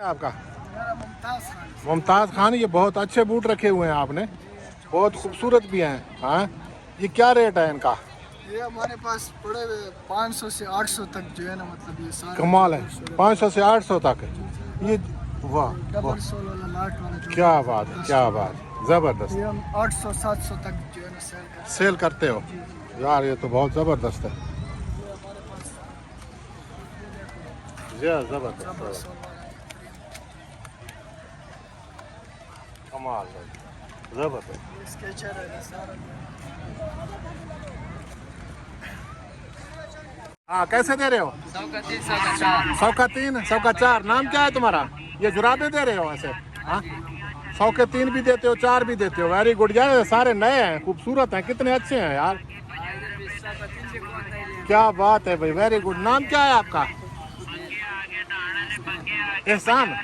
आपका मेरा मुमताज़ खान। मुमताज़ खान, ये बहुत अच्छे बूट रखे हुए हैं आपने, बहुत खूबसूरत भी हैं। हाँ, ये क्या रेट है इनका? ये हमारे पास पड़े हुए 500 से 800 तक जो है ना, मतलब ये सारे कमाल है, 500 से 800 तक। ये वाह डबल वाह, सोल वाला लाट वाला जो क्या बात है, क्या बात, ज़बरदस्त। ये हम 800 700 तक जो है ना सेल करते हो यार, ये तो बहुत ज़बरदस्त है। ये हमारे पास जी डबल ज़बरदस्त, सोल वाला कमाल है, ज़बरदस्त। ये स्केचर है सारा। हाँ, कैसे दे रहे हो? 100 का 3 100 का 4। 100 का 3, 100 का 4। नाम क्या है तुम्हारा? ये जुराबे दे रहे हो ऐसे? हाँ, 100 के 3 भी देते हो, 4 भी देते हो। वेरी गुड यार, सारे नए हैं, खूबसूरत हैं, कितने अच्छे हैं यार। क्या बात है भाई, वेरी गुड। नाम क्या है आपका? एहसान।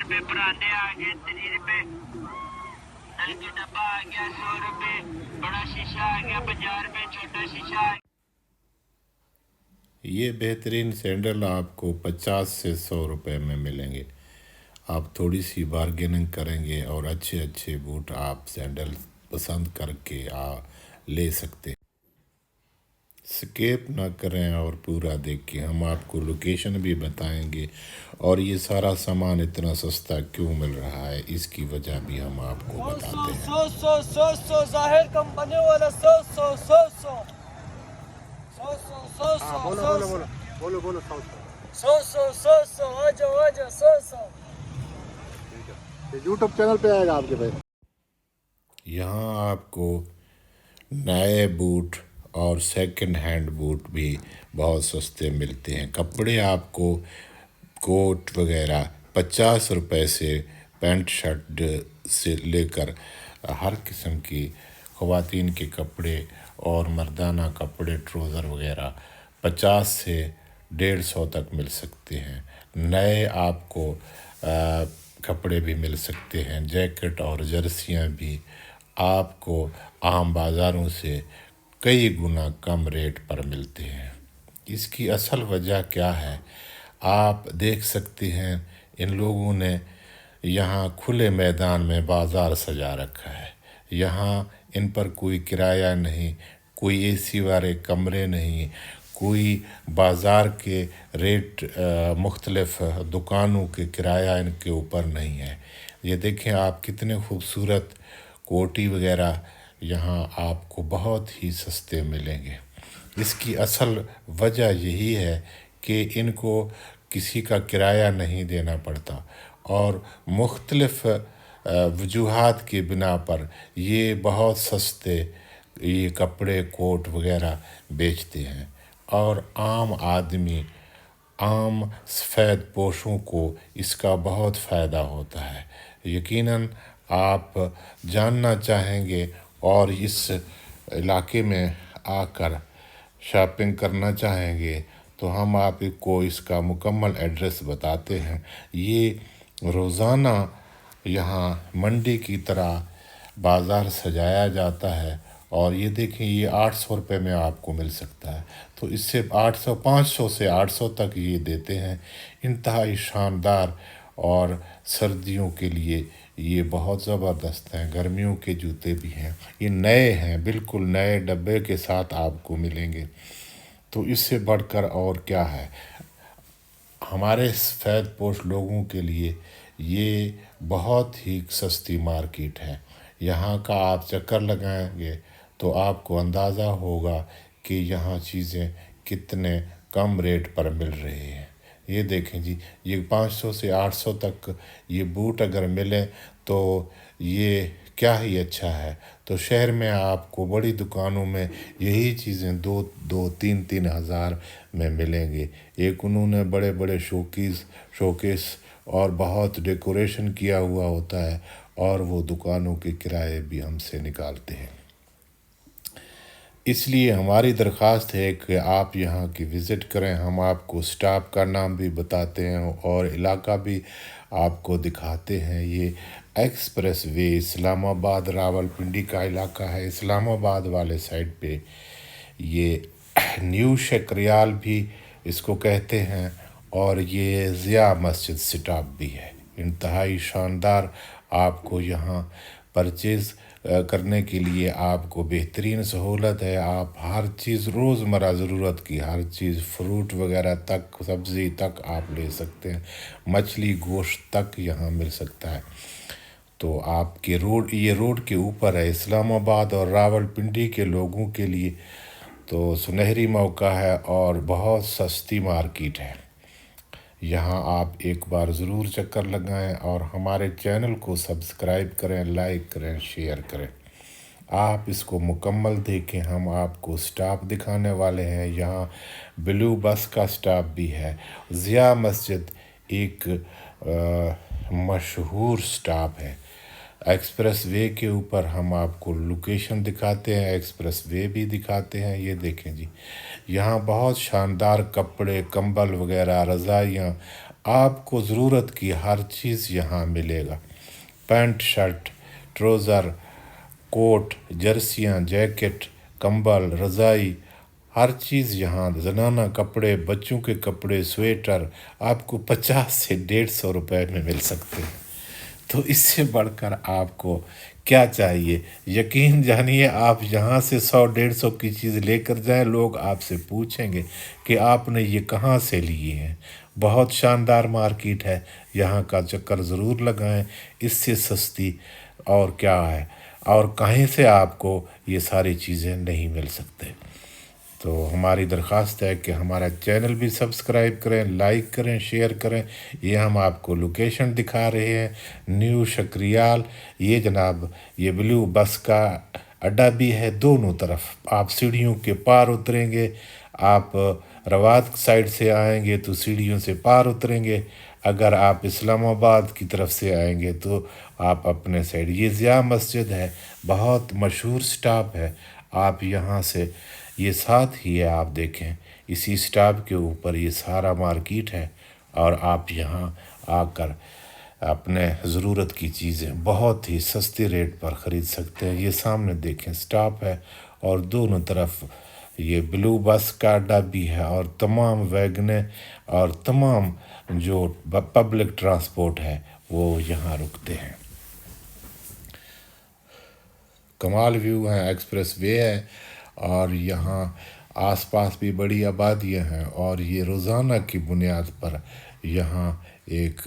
ये बेहतरीन सैंडल आपको 50 से 100 रुपए में मिलेंगे। आप थोड़ी सी बार्गेनिंग करेंगे और अच्छे अच्छे बूट आप सैंडल पसंद करके ले सकते। स्किप ना करें और पूरा देखें, हम आपको लोकेशन भी बताएंगे और ये सारा सामान इतना सस्ता क्यों मिल रहा है इसकी वजह भी हम आपको बताते हैं। 100 ज़ाहिर कंपनी वाला 100 हाँ, बोलो बोलो बोलो बोलो बोलो, 100। आ जाओ 100। यूट्यूब चैनल पे आएगा आपके भाई। यहाँ आपको नए बूट और सेकंड हैंड बूट भी बहुत सस्ते मिलते हैं। कपड़े आपको कोट वगैरह 50 रुपए से, पैंट शर्ट से लेकर हर किस्म की ख़वातीन के कपड़े और मर्दाना कपड़े, ट्राउज़र वगैरह 50 से 150 तक मिल सकते हैं। नए आपको कपड़े भी मिल सकते हैं, जैकेट और जर्सियाँ भी आपको आम बाज़ारों से कई गुना कम रेट पर मिलते हैं। इसकी असल वजह क्या है आप देख सकते हैं। इन लोगों ने यहाँ खुले मैदान में बाज़ार सजा रखा है। यहाँ इन पर कोई किराया नहीं, कोई एसी वाले कमरे नहीं, कोई बाज़ार के रेट मुख्तलिफ दुकानों के किराया इनके ऊपर नहीं है। ये देखें आप, कितने खूबसूरत कोटी वगैरह यहाँ आपको बहुत ही सस्ते मिलेंगे। इसकी असल वजह यही है कि इनको किसी का किराया नहीं देना पड़ता और मुख्तलिफ वजूहात की बिना पर ये बहुत सस्ते ये कपड़े, कोट वगैरह बेचते हैं और आम आदमी, आम सफ़ेद पोशों को इसका बहुत फ़ायदा होता है। यकीनन आप जानना चाहेंगे और इस इलाके में आकर शॉपिंग करना चाहेंगे तो हम आपको इसका मुकम्मल एड्रेस बताते हैं। ये रोज़ाना यहाँ मंडी की तरह बाज़ार सजाया जाता है और ये देखें, ये 800 रुपये में आपको मिल सकता है। तो इससे 500 से 800 तक ये देते हैं। इंतहाई शानदार और सर्दियों के लिए ये बहुत ज़बरदस्त हैं। गर्मियों के जूते भी हैं, ये नए हैं, बिल्कुल नए डब्बे के साथ आपको मिलेंगे। तो इससे बढ़कर और क्या है, हमारे सफ़ेद पोश लोगों के लिए ये बहुत ही सस्ती मार्केट है। यहाँ का आप चक्कर लगाएंगे तो आपको अंदाज़ा होगा कि यहाँ चीज़ें कितने कम रेट पर मिल रही हैं। ये देखें जी, ये 500 से 800 तक ये बूट अगर मिले तो ये क्या ही अच्छा है। तो शहर में आपको बड़ी दुकानों में यही चीज़ें 2-3 हज़ार में मिलेंगे। एक उन्होंने बड़े बड़े शोकेस और बहुत डेकोरेशन किया हुआ होता है और वो दुकानों के किराए भी हमसे निकालते हैं। इसलिए हमारी दरख्वास्त है कि आप यहाँ की विज़िट करें। हम आपको स्टाफ का नाम भी बताते हैं और इलाका भी आपको दिखाते हैं। ये एक्सप्रेस वे इस्लामाबाद रावलपिंडी का इलाका है। इस्लामाबाद वाले साइड पे ये न्यू शक्रियाल भी इसको कहते हैं और ये ज़िया मस्जिद स्टॉप भी है। इंतहाई शानदार। आपको यहाँ परचेज़ करने के लिए आपको बेहतरीन सहूलत है। आप हर चीज़ रोज़मर्रा ज़रूरत की हर चीज़, फ्रूट वगैरह तक, सब्ज़ी तक आप ले सकते हैं। मछली गोश्त तक यहाँ मिल सकता है। तो आपके ये रोड के ऊपर है। इस्लामाबाद और रावलपिंडी के लोगों के लिए तो सुनहरी मौका है और बहुत सस्ती मार्केट है। यहाँ आप एक बार ज़रूर चक्कर लगाएं और हमारे चैनल को सब्सक्राइब करें, लाइक करें, शेयर करें। आप इसको मुकम्मल देखें। हम आपको स्टाफ दिखाने वाले हैं। यहाँ ब्लू बस का स्टाफ भी है। ज़िया मस्जिद एक मशहूर स्टाफ है। एक्सप्रेस वे के ऊपर हम आपको लोकेशन दिखाते हैं, एक्सप्रेस वे भी दिखाते हैं। ये देखें जी, यहाँ बहुत शानदार कपड़े, कंबल वगैरह, रज़ाइयाँ, आपको ज़रूरत की हर चीज़ यहाँ मिलेगा। पैंट, शर्ट, ट्राउज़र, कोट, जर्सियाँ, जैकेट, कंबल, रज़ाई, हर चीज़ यहाँ। ज़नाना कपड़े, बच्चों के कपड़े, स्वेटर आपको 50 से 150 रुपए में मिल सकते हैं। तो इससे बढ़कर आपको क्या चाहिए? यकीन जानिए, आप यहाँ से 100-150 की चीज़ लेकर जाएं, लोग आपसे पूछेंगे कि आपने ये कहाँ से लिए हैं। बहुत शानदार मार्केट है, यहाँ का चक्कर ज़रूर लगाएं। इससे सस्ती और क्या है, और कहीं से आपको ये सारी चीज़ें नहीं मिल सकते। तो हमारी दरख्वास्त है कि हमारा चैनल भी सब्सक्राइब करें, लाइक करें, शेयर करें। ये हम आपको लोकेशन दिखा रहे हैं। न्यू शक्रियाल, ये जनाब ये ब्लू बस का अड्डा भी है। दोनों तरफ आप सीढ़ियों के पार उतरेंगे। आप रवात साइड से आएंगे तो सीढ़ियों से पार उतरेंगे। अगर आप इस्लामाबाद की तरफ से आएंगे तो आप अपने साइड। ये ज़िया मस्जिद है, बहुत मशहूर स्टॉप है। आप यहाँ से, ये साथ ही है, आप देखें इसी स्टॉप के ऊपर ये सारा मार्केट है और आप यहाँ आकर अपने ज़रूरत की चीज़ें बहुत ही सस्ते रेट पर ख़रीद सकते हैं। ये सामने देखें स्टॉप है और दोनों तरफ ये ब्लू बस का अड्डा भी है और तमाम वैगने और तमाम जो पब्लिक ट्रांसपोर्ट है वो यहाँ रुकते हैं। कमाल व्यू है, एक्सप्रेस वे है और यहाँ आसपास भी बड़ी आबादियाँ हैं और ये रोज़ाना की बुनियाद पर यहाँ एक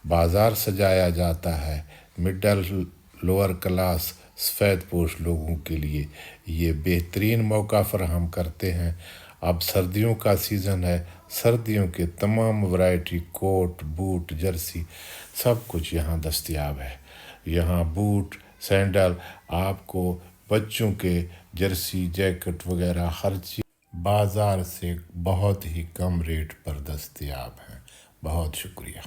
बाज़ार सजाया जाता है। मिडल लोअर क्लास सफ़ेद पोश लोगों के लिए ये बेहतरीन मौका फराहम करते हैं। अब सर्दियों का सीज़न है, सर्दियों के तमाम वैरायटी कोट, बूट, जर्सी सब कुछ यहाँ दस्तयाब है। यहाँ बूट, सैंडल, आपको बच्चों के जर्सी, जैकेट वगैरह हर चीज़ बाज़ार से बहुत ही कम रेट पर दस्तयाब हैं। बहुत शुक्रिया।